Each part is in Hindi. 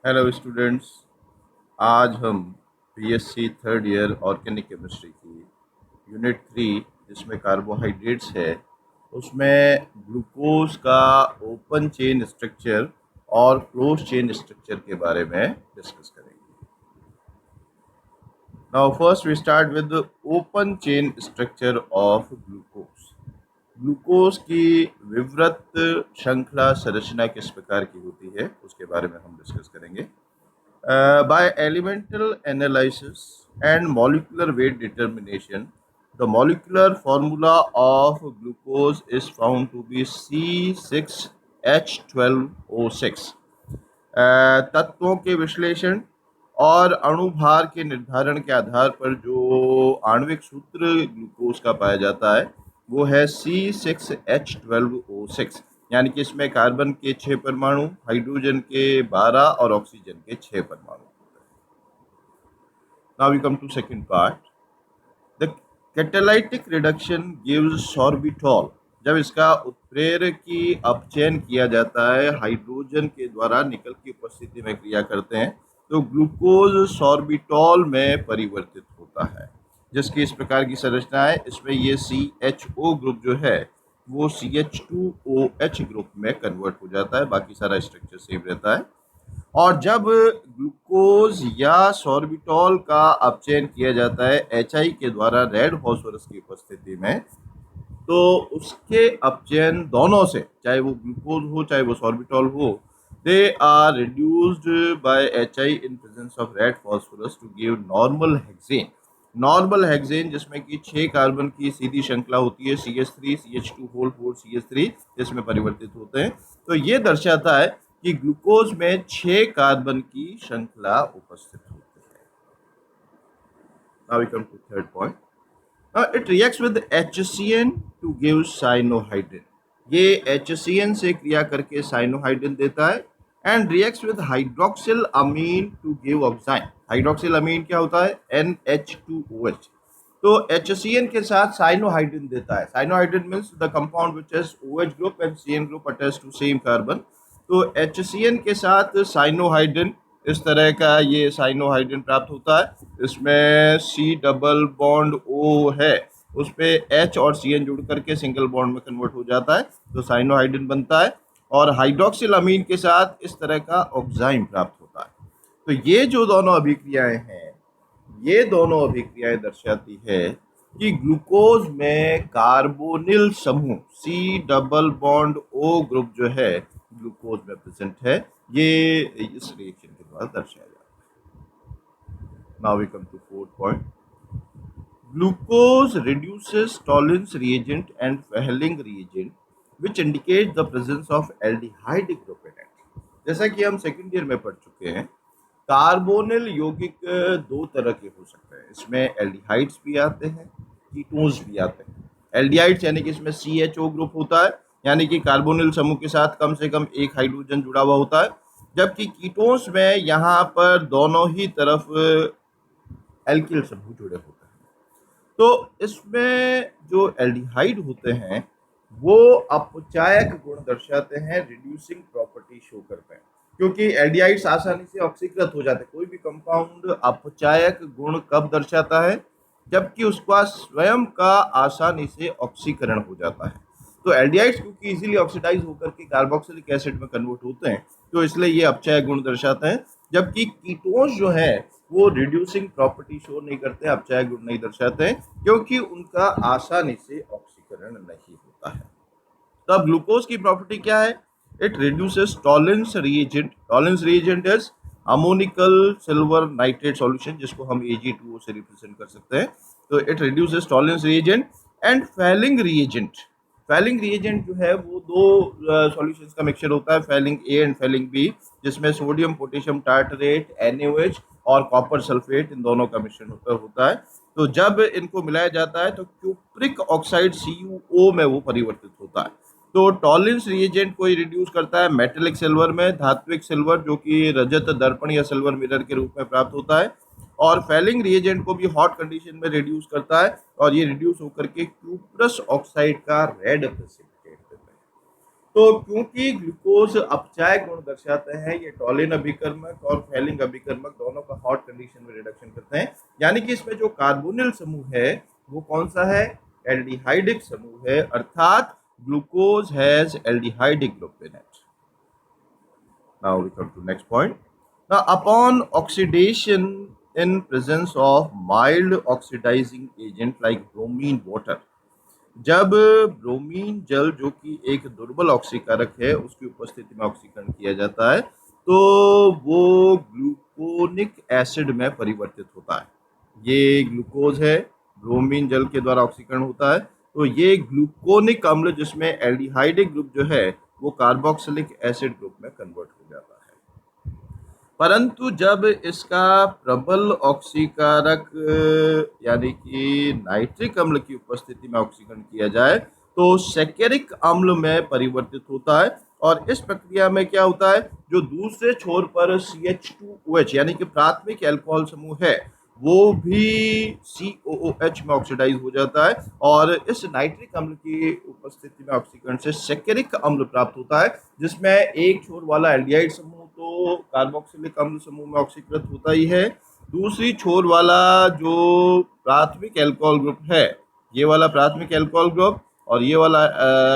Hello students. आज हम BSc third year organic chemistry की यूनिट 3 जिसमें कार्बोहाइड्रेट्स है उसमें ग्लूकोज का ओपन चेन स्ट्रक्चर और क्लोज चेन स्ट्रक्चर के बारे में डिस्कस करेंगे। Now first we start with open chain structure of glucose. Glucose की विवृत श्रृंखला संरचना किस प्रकार की होती है उसके बारे में हम डिस्कस करेंगे। By elemental analysis and molecular weight determination, the molecular formula of glucose is found to be C6H12O6। तत्वों के विश्लेषण और अणुभार के निर्धारण के आधार पर जो आणविक सूत्र ग्लूकोज का पाया जाता है वो है C6H12O6, यानी कि इसमें कार्बन के 6 परमाणु, हाइड्रोजन के 12 और ऑक्सीजन के 6 परमाणु। Now we come to second part. The catalytic reduction gives sorbitol। जब इसका उत्प्रेरकी अपचयन किया जाता है हाइड्रोजन के द्वारा निकल की उपस्थिति में क्रिया करते हैं तो ग्लूकोज सॉर्बिटॉल में परिवर्तित होता है, जिसकी इस प्रकार की संरचना है। इसमें ये CHO ग्रुप जो है वो CH2OH ग्रुप में कन्वर्ट हो जाता है, बाकी सारा स्ट्रक्चर सेम रहता है। और जब ग्लूकोज या सॉर्बिटॉल का अपचयन किया जाता है HI के द्वारा रेड फॉस्फोरस की उपस्थिति में, तो उसके अपचयन दोनों से, चाहे वो ग्लूकोज हो चाहे वो सॉर्बिटॉल हो, they are reduced by HI in presence of red phosphorus to give normal hexane. Normal hexane जिसमें कि 6 कार्बन की सीधी श्रृंखला होती है CH3 CH2 होल 4 CH3 इसमें परिवर्तित होते हैं। तो ये दर्शाता है कि ग्लूकोज में 6 कार्बन की श्रृंखला उपस्थित होती है। Now we come to third point. It reacts with HCN to give cyanohydrin। ये HCN से क्रिया करके साइनोहाइड्रिन देता है and reacts with hydroxyl amine to give oxime. Hydroxyl amine क्या होता है? NH2OH। तो HCN के साथ साइनोहाइड्रिन देता है। Cyanohydrin means the compound which has OH group and CN group attached to same carbon. तो HCN के साथ साइनोहाइड्रिन, इस तरह का ये साइनोहाइड्रिन प्राप्त होता है। इसमें C डबल बॉन्ड O है, उस पर H और CN जुड़ करके सिंगल बॉन्ड में कन्वर्ट हो जाता है तो साइनोहाइड्रिन बनता है। और हाइड्रोक्सिल अमीन के साथ इस तरह का ऑक्साइन प्राप्त होता है। तो ये जो दोनों अभिक्रियाएं हैं, ये दोनों अभिक्रियाएं दर्शाती है कि ग्लूकोज में कार्बोनिल समूह C double bond O group जो है ग्लूकोज में प्रेजेंट है। ये इस रिएक्शन के द्वारा दर्शाया जाता है। Now we come to fourth point. Glucose reduces Tollens reagent and Fehling reagent which indicate the presence of aldehyde group in it। जैसा कि हम सेकंड ईयर में पढ़ चुके हैं, कार्बोनिल यौगिक दो तरह के हो सकते हैं। इसमें एल्डिहाइड्स भी आते हैं, कीटोन्स भी आते हैं। एल्डिहाइड्स यानी कि इसमें CHO ग्रुप होता है, यानी कि कार्बोनिल समूह के साथ कम से कम एक हाइड्रोजन जुड़ा हुआ होता है, जबकि कीटोन्स में यहाँ पर दोनों ही तरफ एल्किल समूह जुड़े होते हैं। तो इसमें जो एल्डिहाइड होते हैं वो अपचायक गुण दर्शाते हैं, रिड्यूसिंग प्रॉपर्टी शो करते हैं, क्योंकि एल्डिहाइड्स आसानी से ऑक्सीकृत हो जाते हैं। कोई भी कंपाउंड अपचायक गुण कब दर्शाता है? जबकि उसका स्वयं का आसानी से ऑक्सीकरण हो जाता है। तो एल्डिहाइड्स क्योंकि इजीली ऑक्सीडाइज होकर के कार्बोक्सिलिक एसिड में कन्वर्ट होते हैं तो इसलिए ये अपचायक गुण दर्शाते हैं, जबकि कीटोन्स जो है वो रिड्यूसिंग प्रॉपर्टी शो नहीं करते, अपचायक गुण नहीं दर्शाते हैं, क्योंकि उनका आसानी से ऑक्सीकरण नहीं होता है। तो अब ग्लूकोज की प्रॉपर्टी क्या है? It reduces Tollens reagent. Tollens reagent is ammoniacal silver nitrate solution, जिसको हम Ag2O से रिप्रेजेंट कर सकते हैं। तो it reduces Tollens reagent and Fehling reagent. Fehling reagent जो है वो दो सॉल्यूशंस का मिक्सचर होता है, Fehling A and Fehling B, जिसमें सोडियम पोटेशियम टार्टरेट NaOH और कॉपर सल्फेट इन दोनों का मिश्रण होता है। तो जब इनको मिलाया जाता है तो क्यूप्रिक ऑक्साइड CuO में वो परिवर्तित होता है। तो टॉलेंस रिएजेंट को रिड्यूस करता है मेटेलिक सिल्वर में, धात्विक सिल्वर जो कि रजत दर्पण या सिल्वर मिरर के रूप में प्राप्त होता है। और फेलिंग रिएजेंट को भी हॉट कंडीशन में रिड्यूस करता है और ये रिड्यूस होकर के क्यूप्रस ऑक्साइड का रेड प्रेसिपिटेट देता है। तो क्योंकि ग्लूकोज अपचाय गुण दर्शाते हैं, ये टॉलिन अभिकर्मक और फैलिंग अभिकर्मक दोनों का हॉट कंडीशन में रिडक्शन करते हैं, यानी कि इसमें जो कार्बोनिल समूह है वो कौन सा है, एल्डिहाइडिक समूह है, अर्थात glucose has aldehydic group in it. Now we come to next point. Now upon oxidation in presence of mild oxidizing agent like bromine water, जब ब्रोमीन जल जो कि एक दुर्बल ऑक्सीकारक है उसकी उपस्थिति में ऑक्सीकरण किया जाता है तो वो ग्लूकोनिक एसिड में परिवर्तित होता है। ये ग्लूकोज है, ब्रोमीन जल के द्वारा ऑक्सीकरण होता है, तो ये ग्लूकोनिक अम्ल जिसमें एल्डिहाइडिक ग्रुप जो है वो कार्बोक्सिलिक एसिड ग्रुप में कन्वर्ट हो जाता है। परंतु जब इसका प्रबल ऑक्सीकारक यानी कि नाइट्रिक अम्ल की उपस्थिति में ऑक्सीकरण किया जाए तो सैकेरिक अम्ल में परिवर्तित होता है, और इस प्रक्रिया में क्या होता है, जो दूसरे छोर पर CH2OH यानी कि प्राथमिक अल्कोहल समूह है वो भी COOH में ऑक्सीडाइज हो जाता है, और इस नाइट्रिक अम्ल की उपस्थिति में ऑक्सीकरण से सैकेरिक अम्ल प्राप्त होता है, जिसमें एक छोर वाला एल्डिहाइड समूह तो कार्बोक्सिलिक अम्ल समूह में ऑक्सीकृत होता ही है, दूसरी छोर वाला जो प्राथमिक अल्कोहल ग्रुप है, ये वाला प्राथमिक अल्कोहल ग्रुप और ये वाला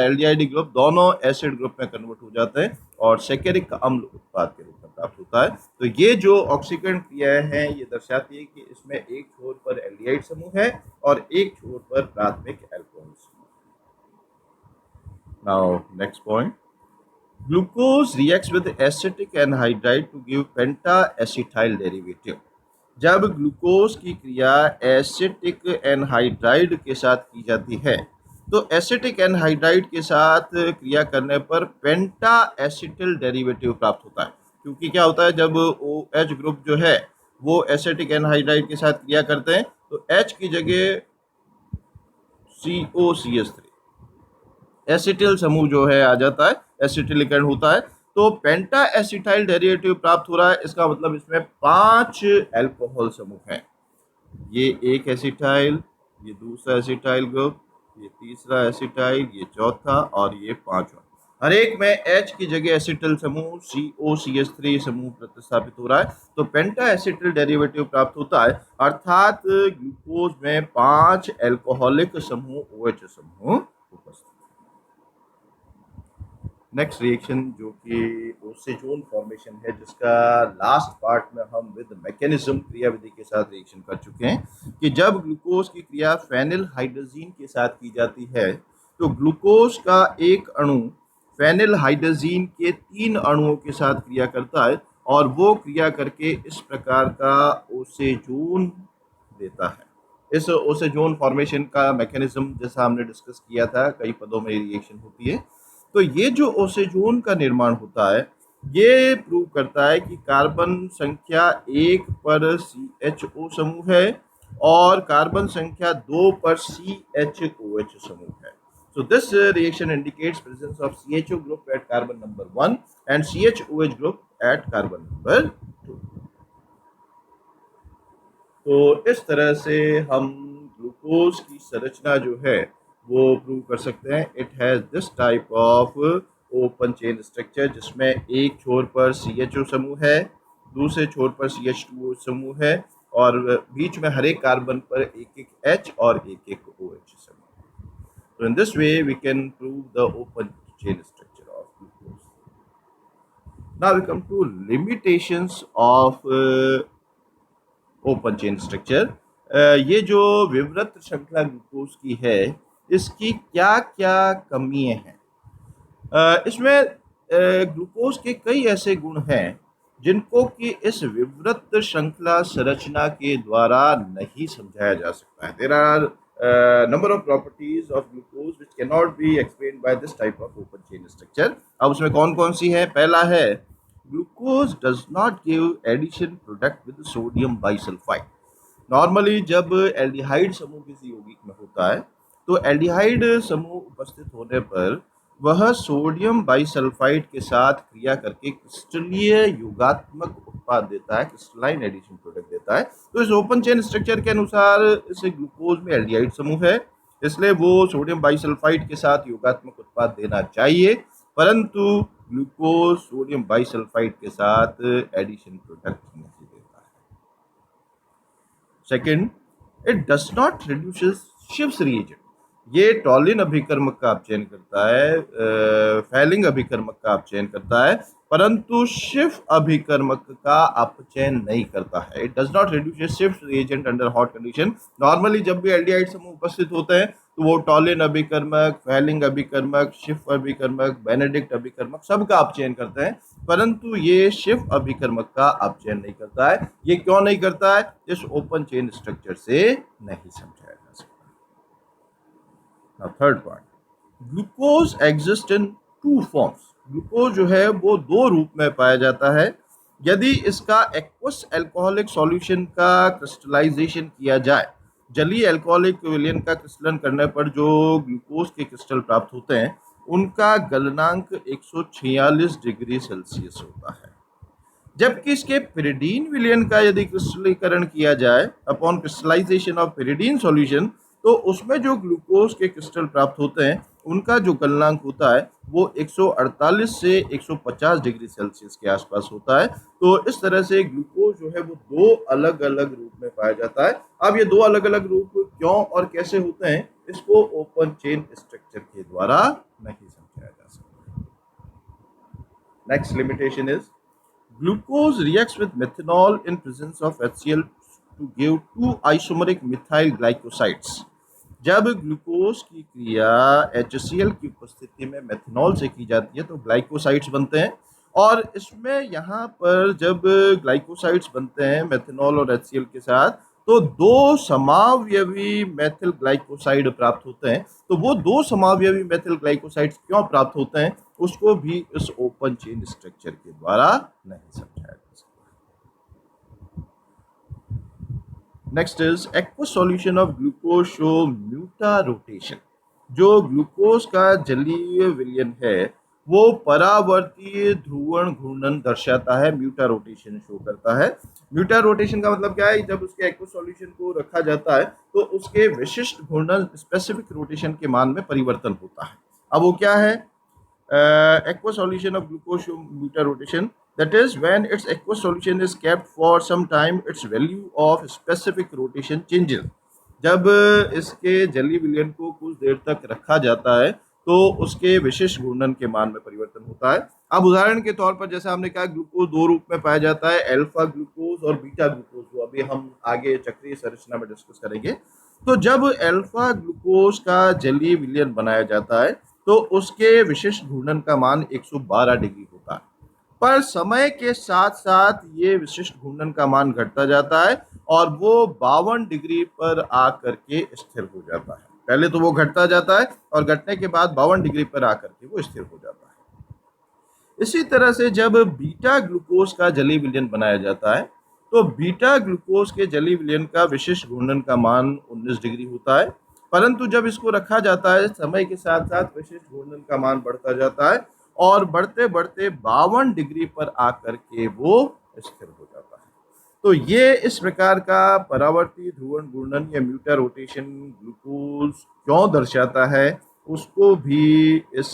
एल्डिहाइड ग्रुप दोनों एसिड ग्रुप में कन्वर्ट हो जाते हैं और सैकेरिक अम्ल उत्पाद के रूप में प्राप्त होता है। तो ये जो ऑक्सीकरण क्रियाएं हैं ये दर्शाती है कि इसमें एक छोर पर एल्डिहाइड समूह है और एक छोर पर प्राथमिक अल्कोहल समूह। Now next point, glucose reacts with acetic anhydride to give pentaacetyl derivative. जब ग्लूकोज की क्रिया एसिटिक एनहाइड्राइड के साथ की जाती है तो एसिटिक एनहाइड्राइड के साथ क्रिया करने पर पेंटा एसिटिल डेरिवेटिव प्राप्त होता है, क्योंकि क्या होता है जब OH ग्रुप जो है वो एसिटिक एनहाइड्राइड के साथ क्रिया करते हैं तो H की जगह COCH3 एसिटिल समूह जो है आ जाता है, एसिटिलीकरण होता है, तो पेंटा एसिटाइल डेरिवेटिव प्राप्त हो रहा है। इसका मतलब इसमें 5 अल्कोहल समूह हैं, ये एक एसिटाइल, ये दूसरा एसिटाइल ग्रुप, ये तीसरा एसिटाइल, ये चौथा और ये पांचवा। हर एक में H की जगह एसिटिल समूह COCH3 समूह प्रतिस्थापित हो रहा है, तो पेंटा एसिटिल डेरिवेटिव प्राप्त होता है, अर्थात ग्लूकोज में 5 अल्कोहलिक समूह OH समूह उपस्थित। नेक्स्ट रिएक्शन जो कि ओसेजोन फॉर्मेशन है, जिसका लास्ट पार्ट में हम विद मैकेनिज्म क्रिया विधि के साथ रिएक्शन कर चुके हैं कि जब ग्लूकोज की क्रिया फेनिल हाइड्रोजीन के साथ की जाती है तो ग्लूकोज का एक अणु फेनिल हाइड्रोजीन के 3 अणुओं के साथ क्रिया करता है और वो क्रिया करके इस प्रकार का ओसेजोन देता है। इस ओसेजोन फॉर्मेशन का मैकेनिज्म जैसा हमने डिस्कस किया था, कई पदों में रिएक्शन होती है। तो ये जो ओसेजोन का निर्माण होता है ये प्रूव करता है कि कार्बन संख्या 1 पर CHO समूह है और कार्बन संख्या 2 पर CHOH समूह है। So this reaction indicates presence of CHO group at carbon number 1 and CHOH group at carbon number 2. तो इस तरह से हम ग्लूकोज की संरचना जो है वो प्रूव कर सकते हैं। It has this type of open chain structure, जिसमें एक छोर पर CHO समूह है, दूसरे छोर पर CH2O समूह है और बीच में हर एक कार्बन पर एक एक H और एक एक OH समूह। तो in this way we can prove the open chain structure of glucose. Now we come to limitations of open chain structure. ये जो विवृत श्रृंखला ग्लूकोज की है इसकी क्या क्या कमियां हैं। इसमें ग्लूकोज के कई ऐसे गुण हैं जिनको कि इस विवृत श्रृंखला संरचना के द्वारा नहीं समझाया जा सकता है। There are number of properties of glucose which can not be explained by this type of open chain structure. अब उसमें कौन कौन सी है? पहला है glucose does not give addition product with sodium bisulphite. Normally जब एल्डिहाइड समूह किसी यौगिक में होता है तो एल्डिहाइड समूह उपस्थित होने पर वह सोडियम बाइसल्फाइड के साथ क्रिया करके क्रिस्टलीय योगात्मक उत्पाद देता है, क्रिस्टलाइन एडिशन प्रोडक्ट देता है। तो इस ओपन चेन स्ट्रक्चर के अनुसार इस ग्लूकोज में एल्डिहाइड समूह है, इसलिए वो सोडियम बाइसल्फाइड के साथ योगात्मक उत्पाद देना चाहिए। परंतु ग्लूकोज सोडियम बाइसल्फाइड के साथ एडिशन प्रोडक्ट नहीं देता है। Second, it does not reduces Schiff's reagent. ये टॉलिन अभिकर्मक का अपचयन करता है, फैलिंग अभिकर्मक का अपचयन करता है, परंतु शिफ अभिकर्मक का अपचयन नहीं करता है। It does not reduce shift reagent under hot condition. Normally जब भी एल्डिहाइड समूह उपस्थित होते हैं तो वो टॉलिन अभिकर्मक, फैलिंग अभिकर्मक, शिफ अभिकर्मक, बेनेडिक्ट अभिकर्मक सबका अपचयन करते हैं, परंतु ये शिफ अभिकर्मक का अपचयन नहीं करता है। ये क्यों नहीं करता है? इस ओपन चेन स्ट्रक्चर से नहीं समझाया जा सकता। Third point, glucose exist in two forms. Glucose जो है वो दो रूप में पाया जाता है। यदि इसका एक्वस एल्कोहलिक सॉल्यूशन का क्रिस्टलाइजेशन किया जाए, जलीय एल्कोहलिक विलयन का क्रिस्टलन करने पर जो ग्लूकोज के क्रिस्टल प्राप्त होते हैं उनका गलनांक 146 डिग्री सेल्सियस होता है। जबकि इसके पिरिडीन विलयन का यदि क्रिस्टलीकरण किया जाए, upon crystallisation of pyridine solution, तो उसमें जो ग्लूकोज के क्रिस्टल प्राप्त होते हैं उनका जो गलनांक होता है वो 148 से 150 डिग्री सेल्सियस के आसपास होता है। तो इस तरह से ग्लूकोज जो है वो दो अलग अलग रूप में पाया जाता है। अब ये दो अलग अलग रूप क्यों और कैसे होते हैं, इसको ओपन चेन स्ट्रक्चर के द्वारा नहीं समझाया जा सकता। Next limitation is glucose reacts with methanol in presence of HCl to give two isomeric methyl glycosides। जब ग्लूकोज की क्रिया HCl की उपस्थिति में मेथनॉल से की जाती है तो ग्लाइकोसाइड्स बनते हैं, और इसमें यहाँ पर जब ग्लाइकोसाइड्स बनते हैं मेथनॉल और HCl के साथ तो दो समावयवी मेथिल ग्लाइकोसाइड प्राप्त होते हैं। तो वो दो समावयवी मेथिल ग्लाइकोसाइड्स क्यों प्राप्त होते हैं उसको भी इस ओपन चेन स्ट्रक्चर के द्वारा नहीं समझाया जा सकता। Next is aqueous solution of glucose show mutarotation. जो ग्लूकोज का जलीय विलयन है वो परावर्तीय ध्रुवण घूर्णन दर्शाता है, म्यूटा रोटेशन शो करता है। म्यूटा रोटेशन का मतलब क्या है? जब उसके एक्वस सॉल्यूशन को रखा जाता है तो उसके विशिष्ट घूर्णन स्पेसिफिक रोटेशन के मान में परिवर्तन होता है। अब वो क्या है? aqueous solution of glucose show muta rotation, that is when its aqueous solution is kept for some time its value of specific rotation changes। जब इसके जलीय विलयन को कुछ देर तक रखा जाता है तो उसके विशिष्ट घूर्णन के मान में परिवर्तन होता है। अब उदाहरण के तौर पर जैसा हमने कहा ग्लूकोज दो रूप में पाया जाता है, अल्फा ग्लूकोज और बीटा ग्लूकोज, वो अभी हम आगे चक्रीय संरचना में डिस्कस करेंगे। तो जब अल्फा ग्लूकोज का जलीय विलयन बनाया जाता है तो उसके विशिष्ट घूर्णन का मान 112 डिग्री होता है, पर समय के साथ साथ ये विशिष्ट घूर्णन का मान घटता जाता है और वो 52 डिग्री पर आकर के स्थिर हो जाता है। पहले तो वो घटता जाता है और घटने के बाद 52 डिग्री पर आकर के वो स्थिर हो जाता है। इसी तरह से जब बीटा ग्लूकोज का जलीय विलयन बनाया जाता है तो बीटा ग्लूकोज के जलीय विलयन का विशिष्ट घूर्णन का मान 19 डिग्री होता है, परंतु जब इसको रखा जाता है समय के साथ साथ विशिष्ट घूर्णन का मान बढ़ता जाता है और बढ़ते बढ़ते 52 डिग्री पर आकर के वो स्थिर हो जाता है। तो ये इस प्रकार का परावर्ती ध्रुवण घूर्णन या म्यूटा रोटेशन ग्लूकोज क्यों दर्शाता है उसको भी इस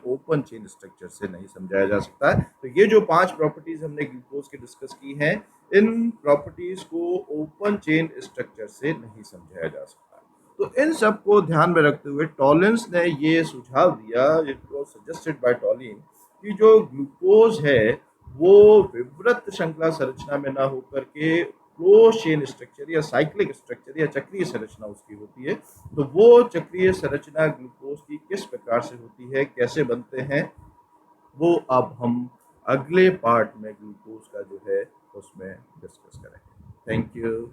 ओपन चेन स्ट्रक्चर से नहीं समझाया जा सकता है। तो ये जो 5 प्रॉपर्टीज हमने ग्लूकोज के डिस्कस की हैं, इन प्रॉपर्टीज को ओपन चेन स्ट्रक्चर से नहीं समझाया जा सकता। तो इन सब को ध्यान में रखते हुए टॉलिन्स ने ये सुझाव दिया, इट वाज सजेस्टेड बाय टॉलिन, कि जो ग्लूकोज है वो विवृत श्रृंखला संरचना में ना होकर के क्लोज चेन स्ट्रक्चर या साइक्लिक स्ट्रक्चर या चक्रीय संरचना उसकी होती है। तो वो चक्रीय संरचना ग्लूकोज की किस प्रकार से होती है, कैसे बनते हैं, वो अब हम अगले पार्ट में ग्लूकोज का जो है उसमें डिस्कस करेंगे। Thank you.